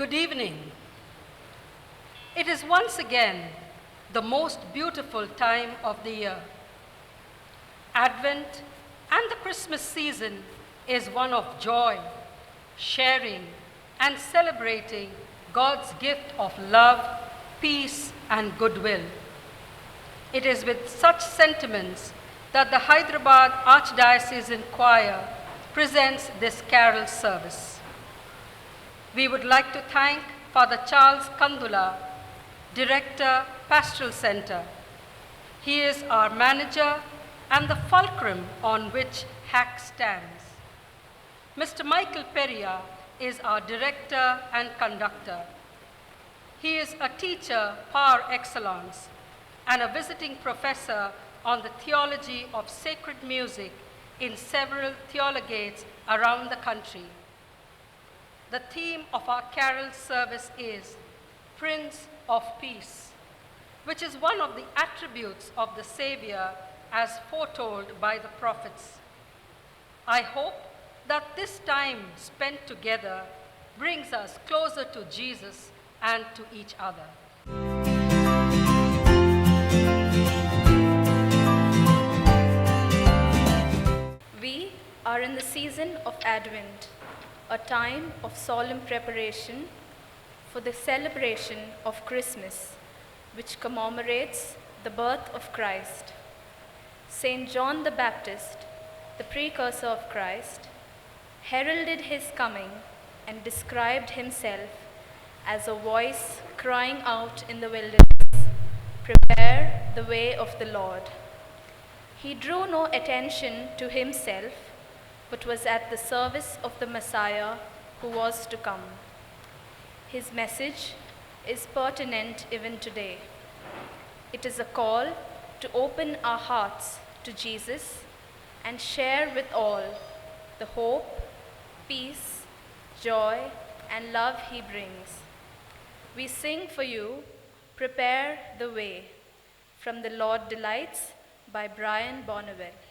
Good evening. It is once again the most beautiful time of the year. Advent and the Christmas season is one of joy, sharing, and celebrating God's gift of love, peace, and goodwill. It is with such sentiments that the Hyderabad Archdiocesan Choir presents this carol service. We would like to thank Father Charles Kandula, Director, Pastoral Center. He is our manager and the fulcrum on which HAC stands. Mr. Michael Peria is our director and conductor. He is a teacher par excellence and a visiting professor on the theology of sacred music in several theologates around the country. The theme of our carol service is Prince of Peace, which is one of the attributes of the Savior as foretold by the prophets. I hope that this time spent together brings us closer to Jesus and to each other. We are in the season of Advent, a time of solemn preparation for the celebration of Christmas, which commemorates the birth of Christ. Saint John the Baptist, the precursor of Christ, heralded his coming and described himself as a voice crying out in the wilderness, "Prepare the way of the Lord." He drew no attention to himself, but was at the service of the Messiah who was to come. His message is pertinent even today. It is a call to open our hearts to Jesus and share with all the hope, peace, joy, and love he brings. We sing for you, "Prepare the Way," from The Lord Delights by Brian Bonneville.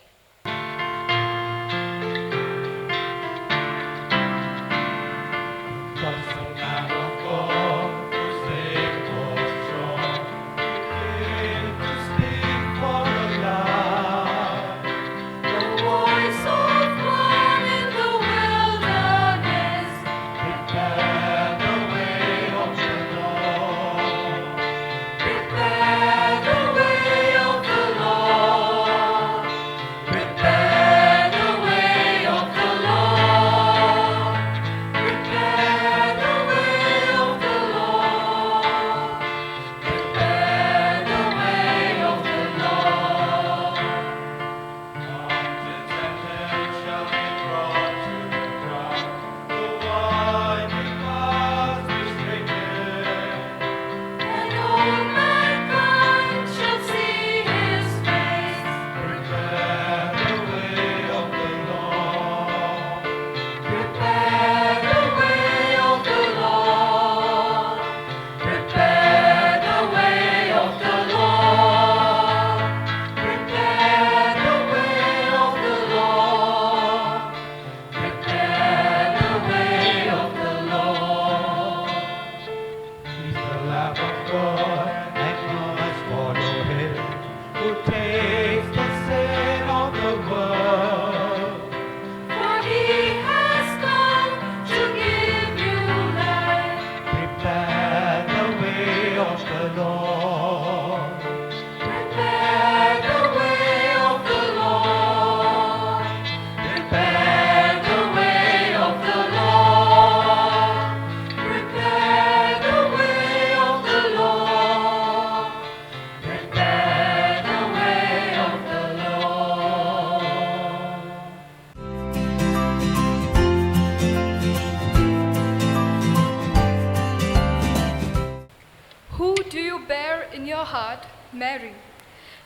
Mary.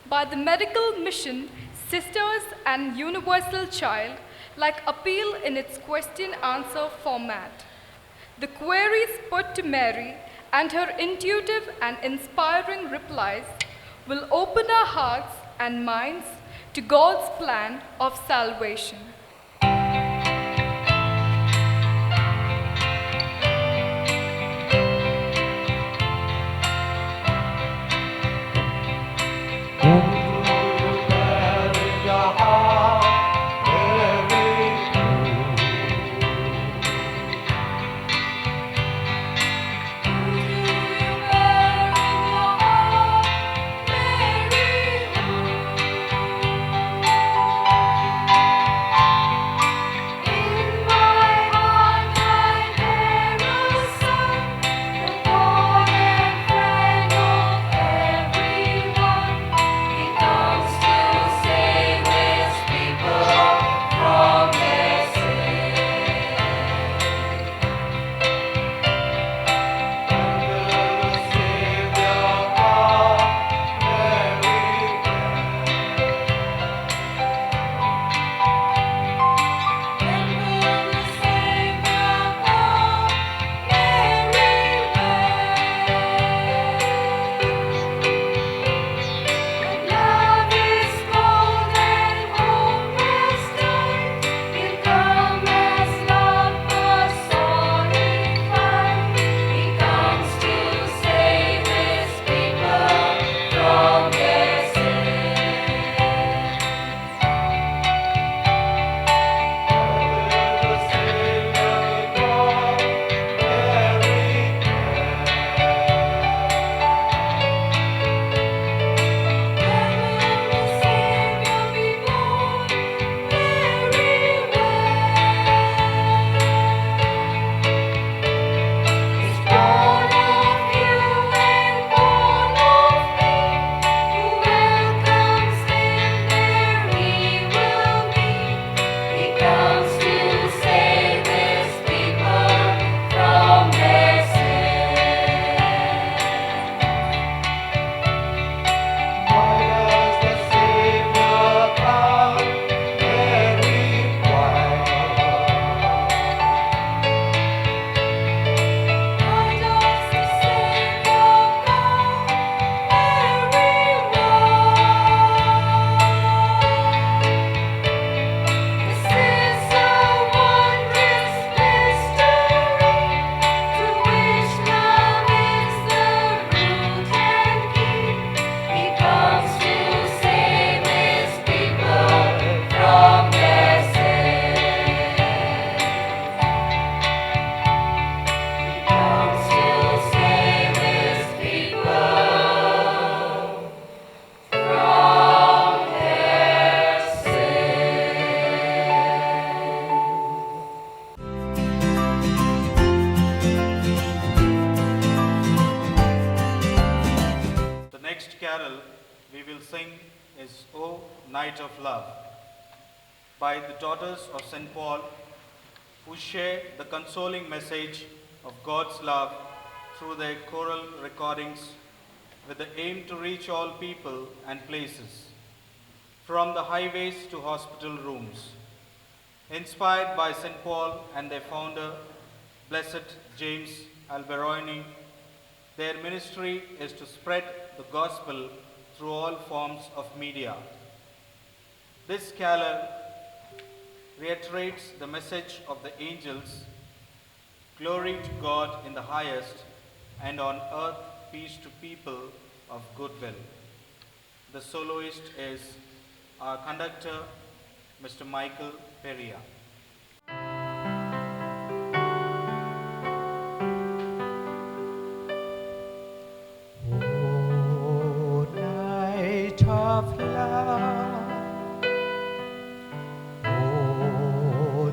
By the medical mission, Sisters and Universal Child, like appeal in its question-answer format. The queries put to Mary and her intuitive and inspiring replies will open our hearts and minds to God's plan of salvation. carol we will sing is O Night of Love by the Daughters of St. Paul, who share the consoling message of God's love through their choral recordings with the aim to reach all people and places, from the highways to hospital rooms. Inspired by St. Paul and their founder, Blessed James Alberoni, their ministry is to spread the gospel through all forms of media. This carol reiterates the message of the angels: glory to God in the highest, and on earth peace to people of good will. The soloist is our conductor, Mr. Michael Peria. O night of love, O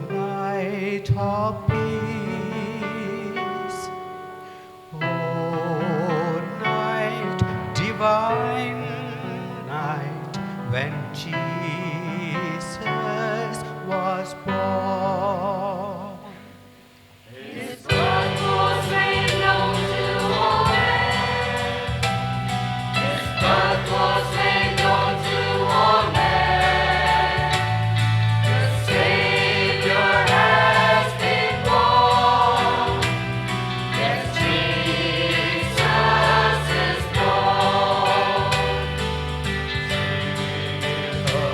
night of peace, O night, divine night, when Jesus was born. His birth was made known to all men. His birth was made known to all men. The Savior has been born. Yes, Jesus is born. The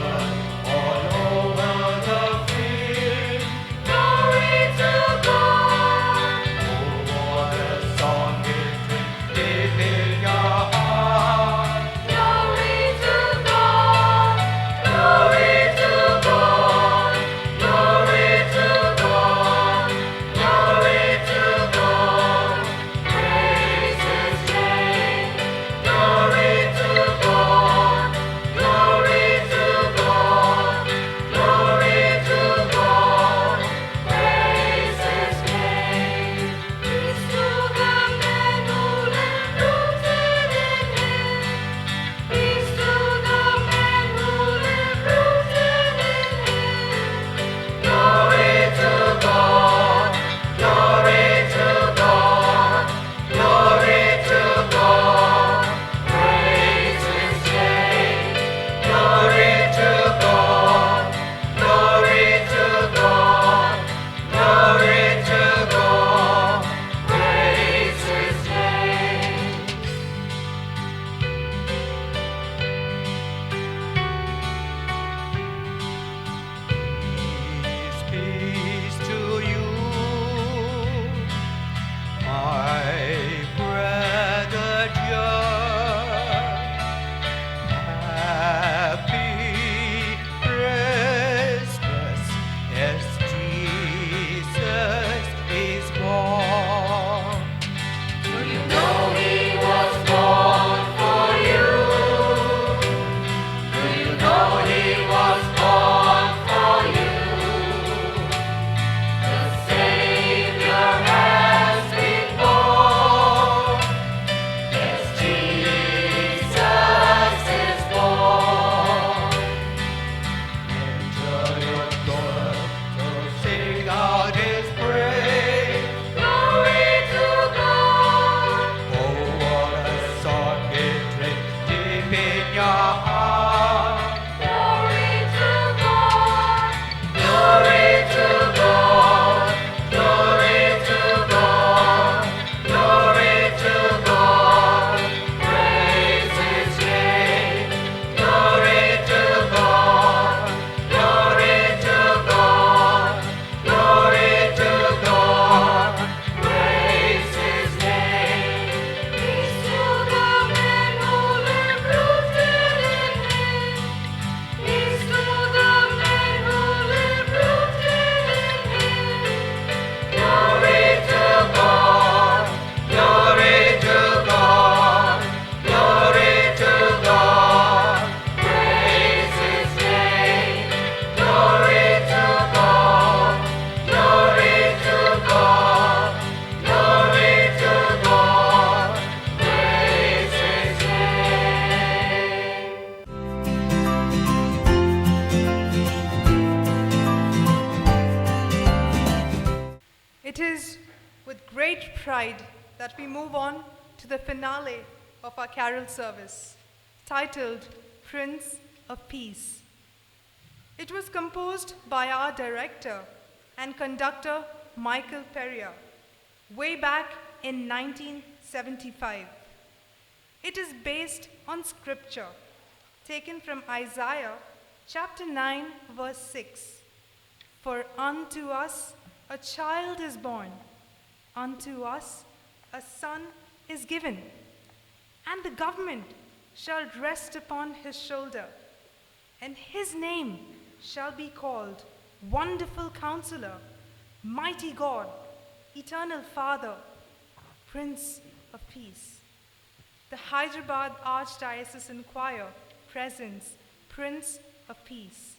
great pride that we move on to the finale of our carol service, titled Prince of Peace. It was composed by our director and conductor Michael Peria way back in 1975. It is based on scripture taken from Isaiah chapter 9, verse 6. For unto us a child is born, unto us a son is given, and the government shall rest upon his shoulder, and his name shall be called Wonderful Counselor, Mighty God, Eternal Father, Prince of Peace. The Hyderabad Archdiocesan Choir presents Prince of Peace.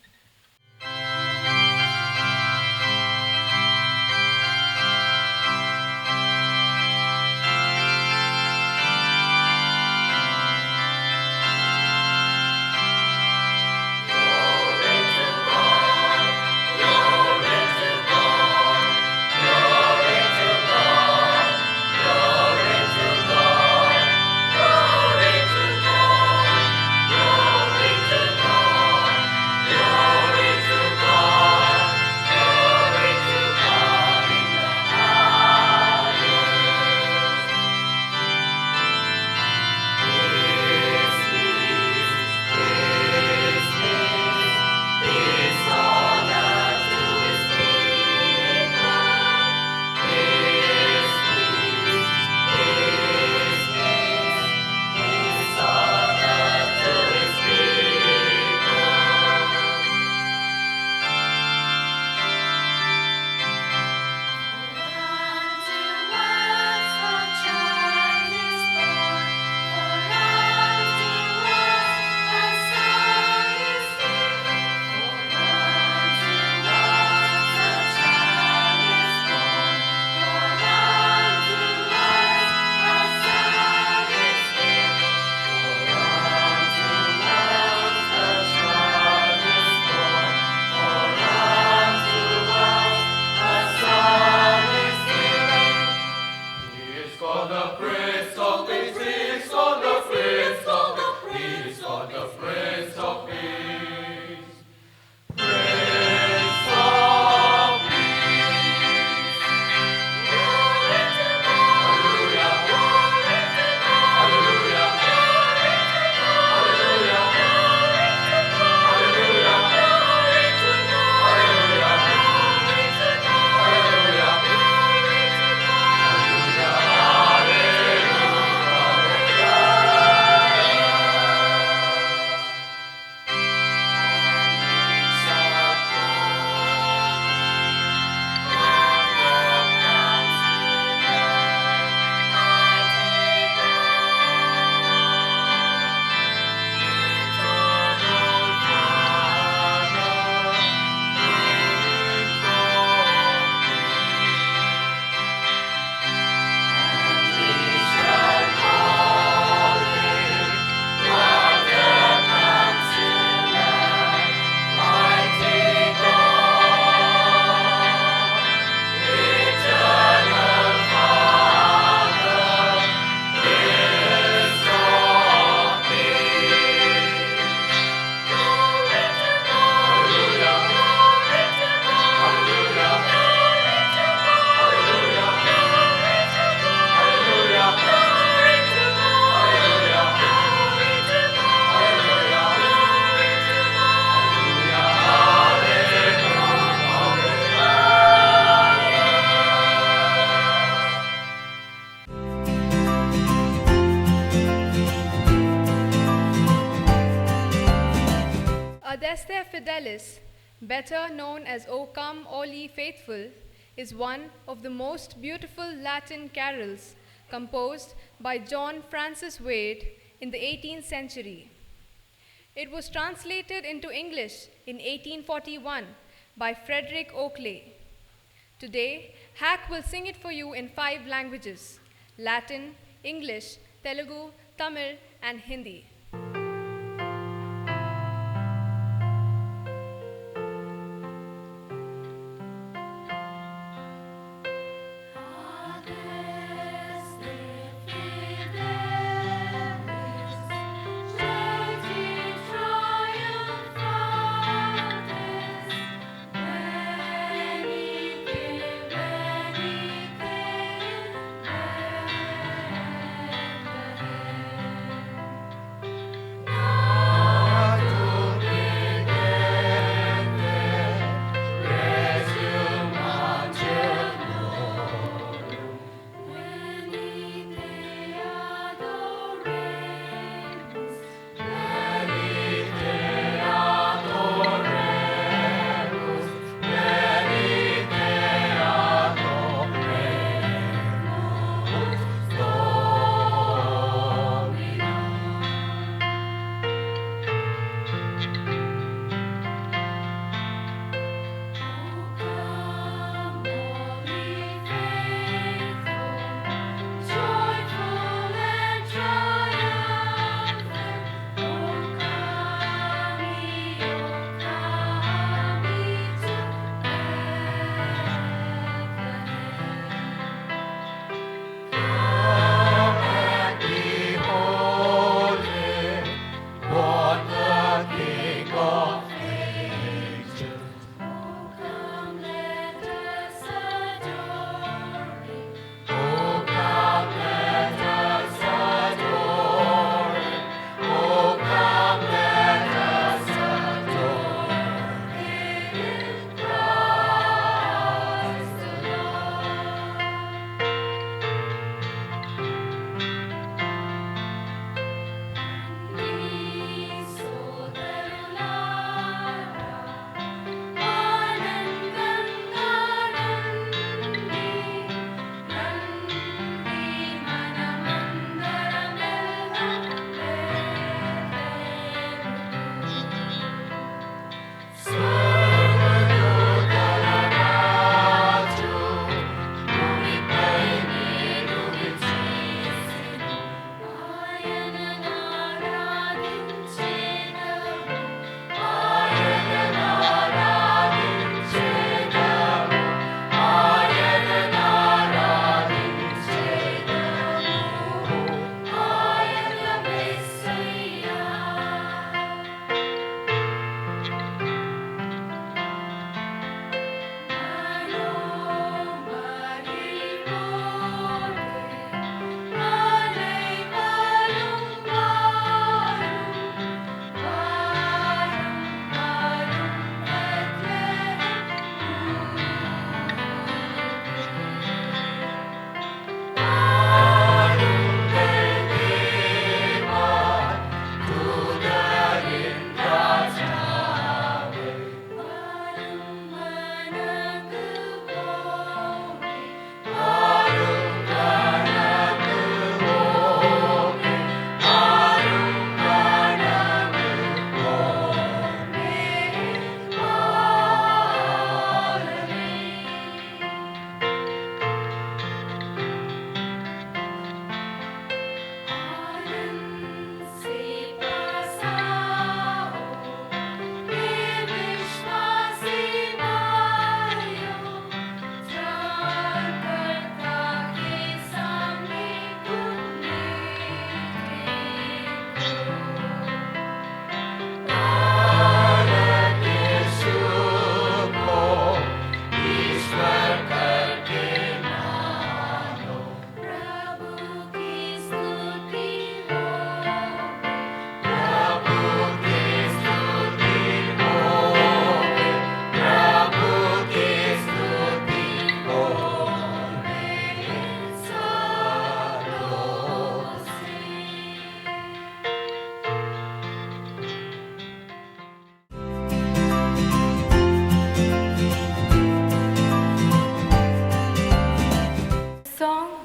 Adeste Fidelis, better known as O Come All Ye Faithful, is one of the most beautiful Latin carols composed by John Francis Wade in the 18th century. It was translated into English in 1841 by Frederick Oakley. Today, Hack will sing it for you in 5 languages: Latin, English, Telugu, Tamil, and Hindi. Adeste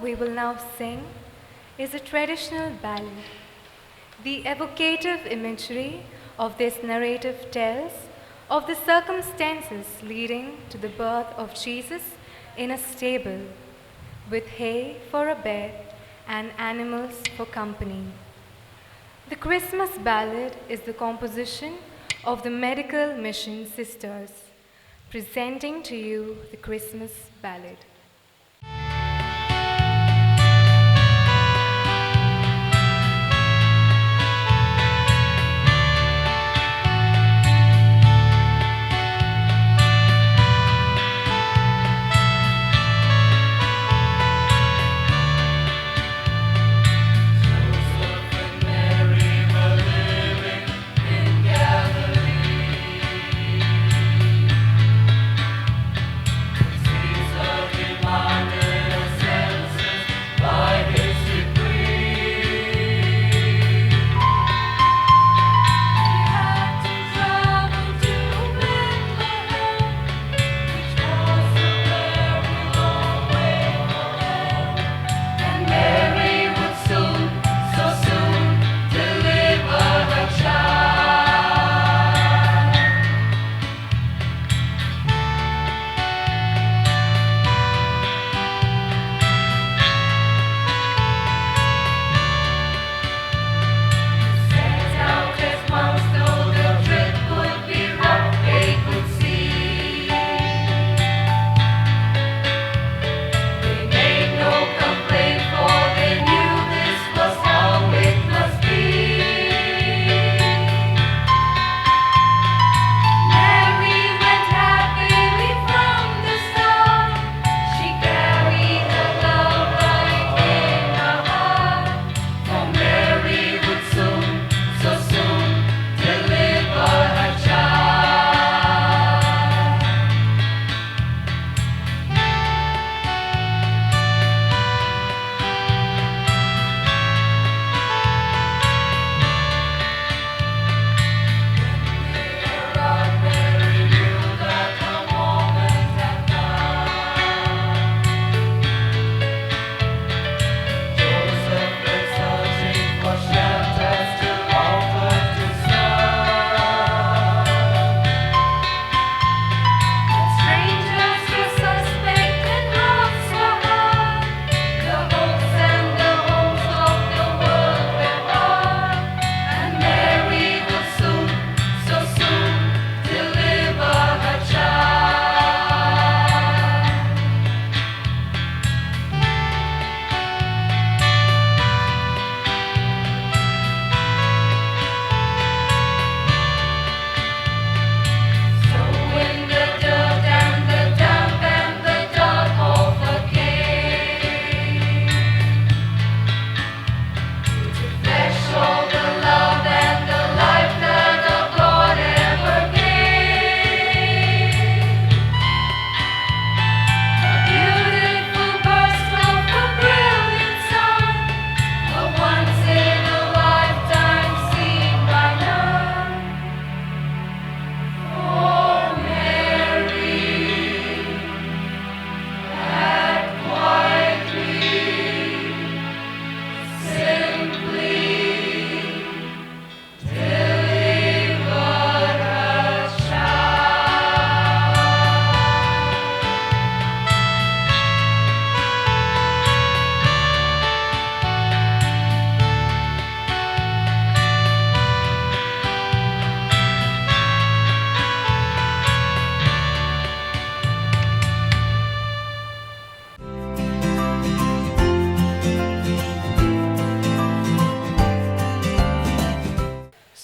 we will now sing is a traditional ballad. The evocative imagery of this narrative tells of the circumstances leading to the birth of Jesus in a stable, with hay for a bed and animals for company. The Christmas ballad is the composition of the Medical Mission Sisters, presenting to you the Christmas ballad.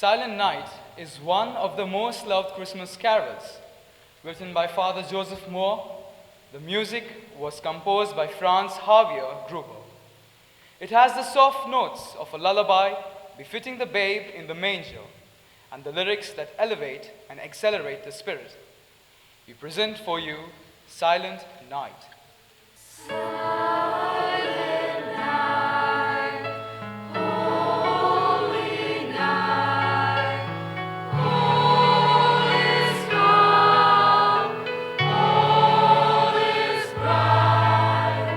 Silent Night is one of the most loved Christmas carols. Written by Father Joseph Moore, the music was composed by Franz Xavier Gruber. It has the soft notes of a lullaby befitting the babe in the manger, and the lyrics that elevate and accelerate the spirit. We present for you Silent Night. All is bright,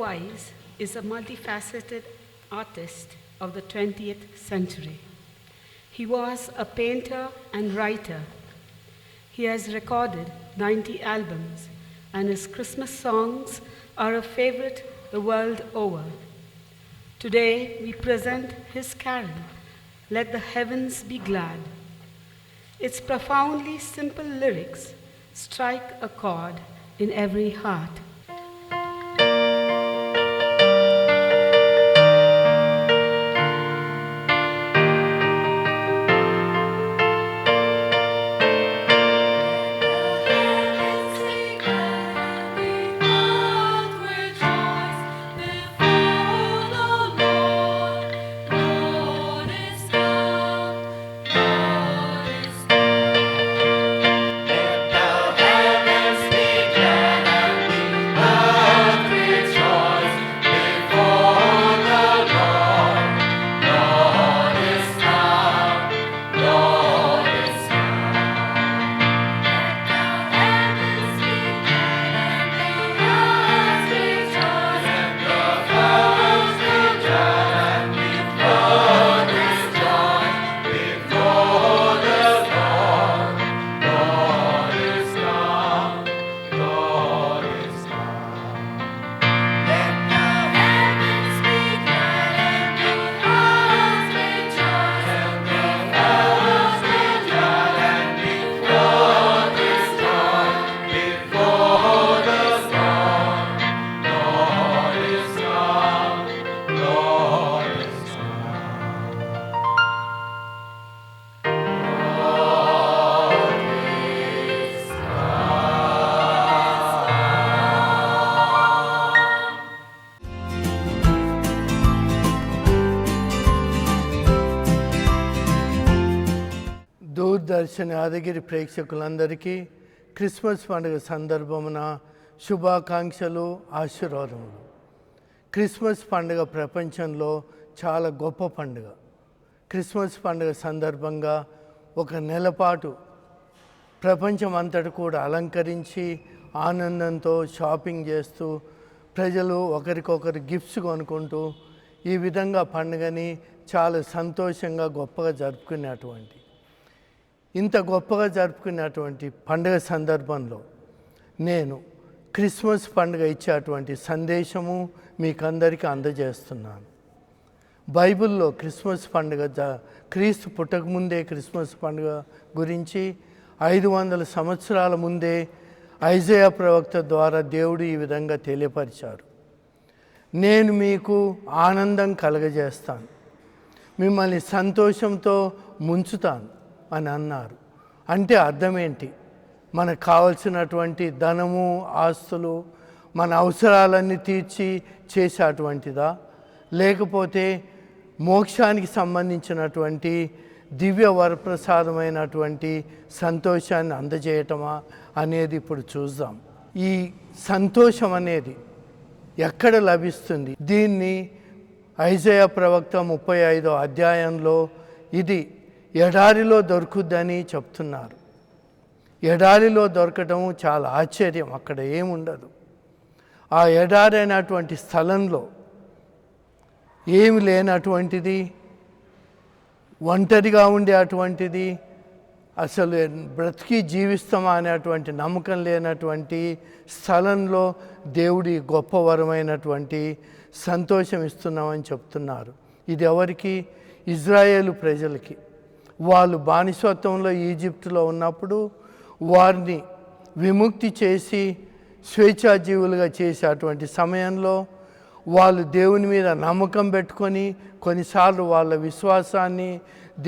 Wise is a multifaceted artist of the 20th century. He was a painter and writer. He has recorded 90 albums, and his Christmas songs are a favorite the world over. Today, we present his carol, Let the Heavens Be Glad. Its profoundly simple lyrics strike a chord in every heart. Doordarshan Yadagiri ప్రేక్షకులందరికీ Christmas పండుగ సందర్భమున శుభాకాంక్షలు, ఆశీర్వాదములు. Christmas పండుగ ప్రపంచంలో చాలా గొప్ప పండుగ. Christmas పండుగ సందర్భంగా ఒక నెల పాటు ప్రపంచం అంతటా కూడా అలంకరించి ఆనందంతో షాపింగ్ చేస్తూ ప్రజలు ఒకరికొకరు గిఫ్ట్స్ కొనుక్కుంటూ ఈ విధంగా పండుగని చాలా సంతోషంగా గొప్పగా జరుపుకునేటువంటి ఇంత గొప్పగా జరుపుకునేటువంటి పండుగ సందర్భంలో నేను క్రిస్మస్ పండుగ ఇచ్చేటువంటి సందేశము మీకందరికీ అందజేస్తున్నాను. బైబిల్లో క్రిస్మస్ పండుగ క్రీస్తు పుట్టకముందే క్రిస్మస్ పండుగ గురించి 500 సంవత్సరాల ముందే ఐజయా ప్రవక్త ద్వారా దేవుడు ఈ విధంగా తెలియపరిచారు. నేను మీకు ఆనందం కలగజేస్తాను, మిమ్మల్ని సంతోషంతో ముంచుతాను అని అన్నారు. అంటే అర్థం ఏంటి? మనకు కావలసినటువంటి ధనము, ఆస్తులు, మన అవసరాలన్నీ తీర్చి చేసేటువంటిదా, లేకపోతే మోక్షానికి సంబంధించినటువంటి దివ్య వరప్రసాదమైనటువంటి సంతోషాన్ని అందజేయటమా అనేది ఇప్పుడు చూద్దాం. ఈ సంతోషం అనేది ఎక్కడ లభిస్తుంది? దీన్ని ఐజయా ప్రవక్త 35వ అధ్యాయంలో ఇది ఎడారిలో దొరుకుద్దని చెప్తున్నారు. ఎడారిలో దొరకటం చాలా ఆశ్చర్యం. అక్కడ ఏముండదు. ఆ ఎడారి అయినటువంటి స్థలంలో ఏమి లేనటువంటిది, ఒంటరిగా ఉండే అటువంటిది, అసలు బ్రతికి జీవిస్తామా అనేటువంటి నమ్మకం లేనటువంటి స్థలంలో దేవుడి గొప్ప వరమైనటువంటి సంతోషం ఇస్తున్నామని చెప్తున్నారు. ఇది ఎవరికి? ఇజ్రాయేలు ప్రజలకి. వాళ్ళు బానిసత్వంలో ఈజిప్టులో ఉన్నప్పుడు వారిని విముక్తి చేసి స్వేచ్ఛాజీవులుగా చేసేటువంటి సమయంలో వాళ్ళు దేవుని మీద నమ్మకం పెట్టుకొని కొన్నిసార్లు వాళ్ళ విశ్వాసాన్ని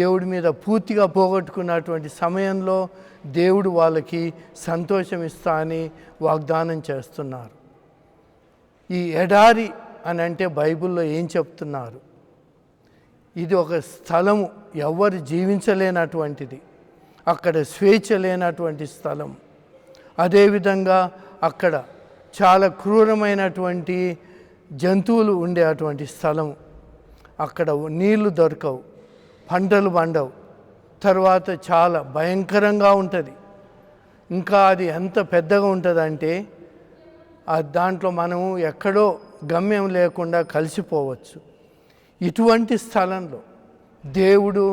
దేవుడి మీద పూర్తిగా పోగొట్టుకున్నటువంటి సమయంలో దేవుడు వాళ్ళకి సంతోషం ఇస్తా అని వాగ్దానం చేస్తున్నారు. ఈ ఎడారి అని అంటే బైబిల్లో ఏం చెప్తున్నారు? ఇది ఒక స్థలము, ఎవరు జీవించలేనటువంటిది, అక్కడ స్వేచ్ఛ లేనటువంటి స్థలం. అదేవిధంగా అక్కడ చాలా క్రూరమైనటువంటి జంతువులు ఉండే అటువంటి స్థలం. అక్కడ నీళ్లు దొరకవు, పంటలు పండవు, తర్వాత చాలా భయంకరంగా ఉంటుంది. ఇంకా అది ఎంత పెద్దగా ఉంటుందంటే దాంట్లో మనము ఎక్కడో గమ్యం లేకుండా కలిసిపోవచ్చు. ఇటువంటి స్థలంలో దేవుడు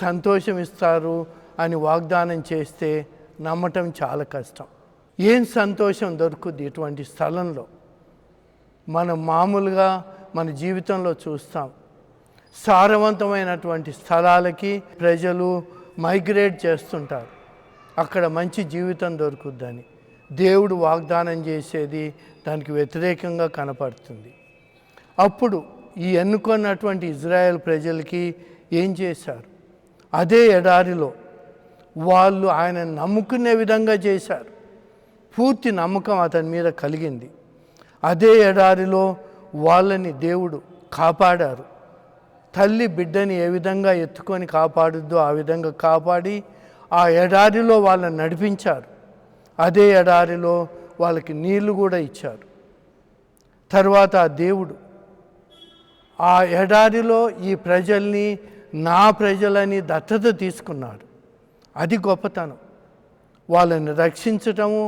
సంతోషం ఇస్తారు అని వాగ్దానం చేస్తే నమ్మటం చాలా కష్టం. ఏం సంతోషం దొరుకుద్ది ఇటువంటి స్థలంలో? మనం మామూలుగా మన జీవితంలో చూస్తాం, సారవంతమైనటువంటి స్థలాలకి ప్రజలు మైగ్రేట్ చేస్తుంటారు, అక్కడ మంచి జీవితం దొరుకుద్దని. దేవుడు వాగ్దానం చేసేది దానికి వ్యతిరేకంగా కనపడుతుంది. అప్పుడు ఈ ఎన్నుకున్నటువంటి ఇజ్రాయెల్ ప్రజలకి ఏం చేశారు? అదే ఎడారిలో వాళ్ళు ఆయన నమ్ముకునే విధంగా చేశారు. పూర్తి నమ్మకం అతని మీద కలిగింది. అదే ఎడారిలో వాళ్ళని దేవుడు కాపాడారు. తల్లి బిడ్డని ఏ విధంగా ఎత్తుకొని కాపాడుద్దో ఆ విధంగా కాపాడి ఆ ఎడారిలో వాళ్ళని నడిపించారు. అదే ఎడారిలో వాళ్ళకి నీళ్లు కూడా ఇచ్చారు. తర్వాత ఆ దేవుడు ఆ ఎడారిలో ఈ ప్రజల్ని నా ప్రజలని దత్తత తీసుకున్నాడు. అది గొప్పతనం. వాళ్ళని రక్షించటము,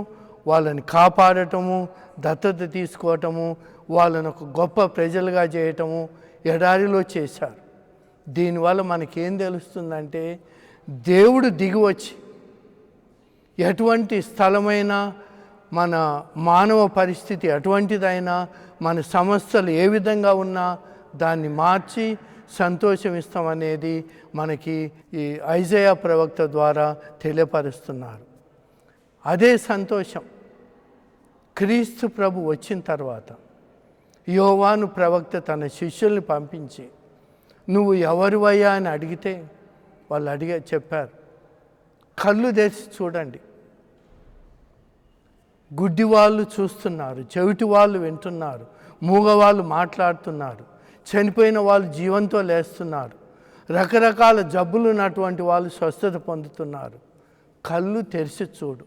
వాళ్ళని కాపాడటము, దత్తత తీసుకోవటము, వాళ్ళని ఒక గొప్ప ప్రజలుగా చేయటము ఎడారిలో చేశారు. దీనివల్ల మనకేం తెలుస్తుందంటే, దేవుడు దిగివచ్చి ఎటువంటి స్థలమైనా, మన మానవ పరిస్థితి ఎటువంటిదైనా, మన సమస్యలు ఏ విధంగా ఉన్నా దాన్ని మార్చి సంతోషం ఇస్తామనేది మనకి ఈ ఐజయా ప్రవక్త ద్వారా తెలియపరుస్తున్నారు. అదే సంతోషం క్రీస్తు ప్రభు వచ్చిన తర్వాత యోవాను ప్రవక్త తన శిష్యుల్ని పంపించి, నువ్వు ఎవరివయ్యా అని అడిగితే వాళ్ళు చెప్పారు, కళ్ళు తెరిచి చూడండి, గుడ్డి వాళ్ళు చూస్తున్నారు, చెవిటి వాళ్ళు వింటున్నారు, మూగవాళ్ళు మాట్లాడుతున్నారు, చనిపోయిన వాళ్ళు జీవంతో లేస్తున్నారు, రకరకాల జబ్బులు ఉన్నటువంటి వాళ్ళు స్వస్థత పొందుతున్నారు. కళ్ళు తెరిచి చూడు,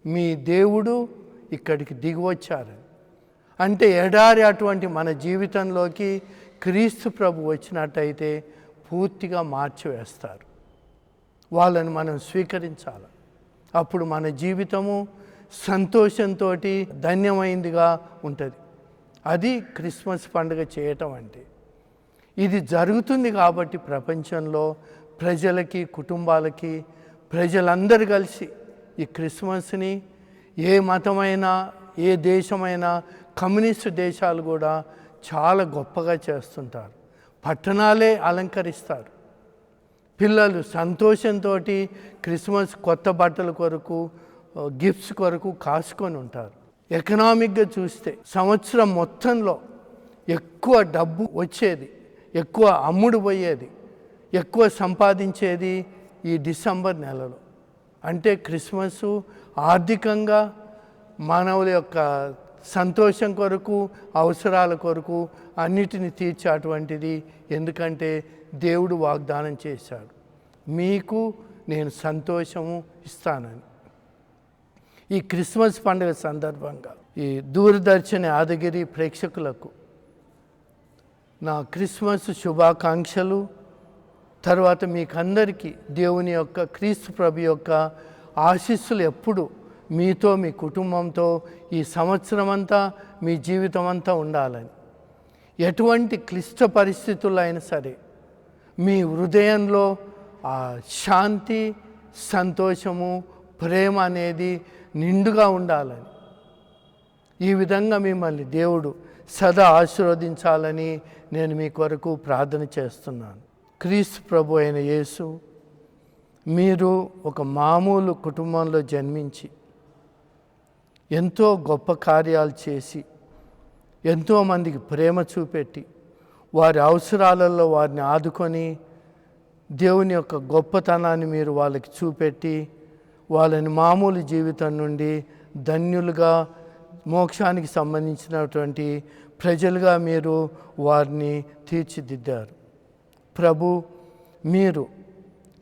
మీ దేవుడు ఇక్కడికి దిగివచ్చారని. అంటే ఎడారి అటువంటి మన జీవితంలోకి క్రీస్తు ప్రభు వచ్చినట్టయితే పూర్తిగా మార్చివేస్తారు. వాళ్ళని మనం స్వీకరించాలి. అప్పుడు మన జీవితము సంతోషంతో ధన్యమైందిగా ఉంటుంది. అది క్రిస్మస్ పండుగ చేయటం అంటే. ఇది జరుగుతుంది కాబట్టి ప్రపంచంలో ప్రజలకి, కుటుంబాలకి, ప్రజలందరూ కలిసి ఈ క్రిస్మస్ని ఏ మతమైనా, ఏ దేశమైనా, కమ్యూనిస్టు దేశాలు కూడా చాలా గొప్పగా చేస్తుంటారు. పట్టణాలే అలంకరిస్తారు. పిల్లలు సంతోషంతో క్రిస్మస్ కొత్త బట్టల కొరకు, గిఫ్ట్స్ కొరకు కాసుకొని ఉంటారు. ఎకనామిక్గా చూస్తే సంవత్సరం మొత్తంలో ఎక్కువ డబ్బు వచ్చేది, ఎక్కువ అమ్ముడు పోయేది, ఎక్కువ సంపాదించేది ఈ డిసెంబర్ నెలలో. అంటే క్రిస్మస్ ఆర్థికంగా మానవుల యొక్క సంతోషం కొరకు, అవసరాల కొరకు అన్నిటిని తీర్చేటువంటిది. ఎందుకంటే దేవుడు వాగ్దానం చేశాడు, మీకు నేను సంతోషము ఇస్తానని. ఈ క్రిస్మస్ పండుగ సందర్భంగా ఈ దూరదర్శన్ యాదగిరి ప్రేక్షకులకు నా క్రిస్మస్ శుభాకాంక్షలు. తర్వాత మీకందరికీ దేవుని యొక్క, క్రీస్తు ప్రభు యొక్క ఆశీస్సులు ఎప్పుడు మీతో, మీ కుటుంబంతో ఈ సంవత్సరం అంతా, మీ జీవితం అంతా ఉండాలని. ఎటువంటి క్లిష్ట పరిస్థితుల్లో అయినా సరే మీ హృదయంలో ఆ శాంతి, సంతోషము, ప్రేమ అనేది నిండుగా ఉండాలని, ఈ విధంగా మిమ్మల్ని దేవుడు సదా ఆశీర్వదించాలని నేను మీ కొరకు ప్రార్థన చేస్తున్నాను. క్రీస్తు ప్రభు అయిన యేసు, మీరు ఒక మామూలు కుటుంబంలో జన్మించి ఎంతో గొప్ప కార్యాలు చేసి, ఎంతోమందికి ప్రేమ చూపెట్టి, వారి అవసరాలలో వారిని ఆదుకొని, దేవుని యొక్క గొప్పతనాన్ని మీరు వాళ్ళకి చూపెట్టి, వాళ్ళని మామూలు జీవితం నుండి ధన్యులుగా, మోక్షానికి సంబంధించినటువంటి ప్రజలుగా మీరు వారిని తీర్చిదిద్దారు. ప్రభు, మీరు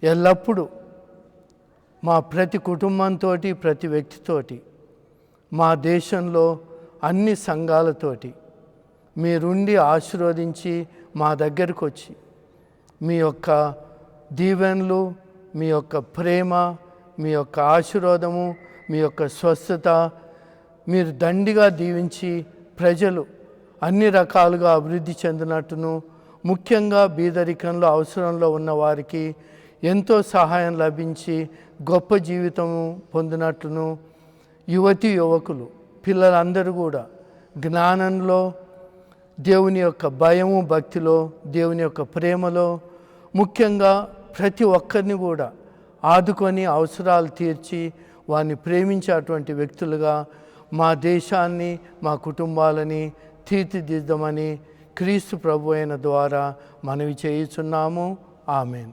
ఎల్లప్పుడూ మా ప్రతి కుటుంబంతో, ప్రతి వ్యక్తితోటి, మా దేశంలో అన్ని సంఘాలతోటి మీరుండి ఆశీర్వదించి మా దగ్గరకు వచ్చి మీ యొక్క దీవెనలు, మీ యొక్క ప్రేమ, మీ యొక్క ఆశీర్వాదము, మీ యొక్క స్వస్థత మీరు దండిగా దీవించి, ప్రజలు అన్ని రకాలుగా అభివృద్ధి చెందినట్టును, ముఖ్యంగా బీదరికంలో అవసరంలో ఉన్న వారికి ఎంతో సహాయం లభించి గొప్ప జీవితం పొందినట్టును, యువతి యువకులు పిల్లలందరూ కూడా జ్ఞానంలో, దేవుని యొక్క భయము భక్తిలో, దేవుని యొక్క ప్రేమలో, ముఖ్యంగా ప్రతి ఒక్కరిని కూడా ఆదుకొని అవసరాలు తీర్చి వారిని ప్రేమించేటువంటి వ్యక్తులుగా మా దేశాన్ని, మా కుటుంబాలని తీర్చిదిద్దామని క్రీస్తు ప్రభు అయిన ద్వారా మనవి చేయుచున్నాము. ఆమెన్.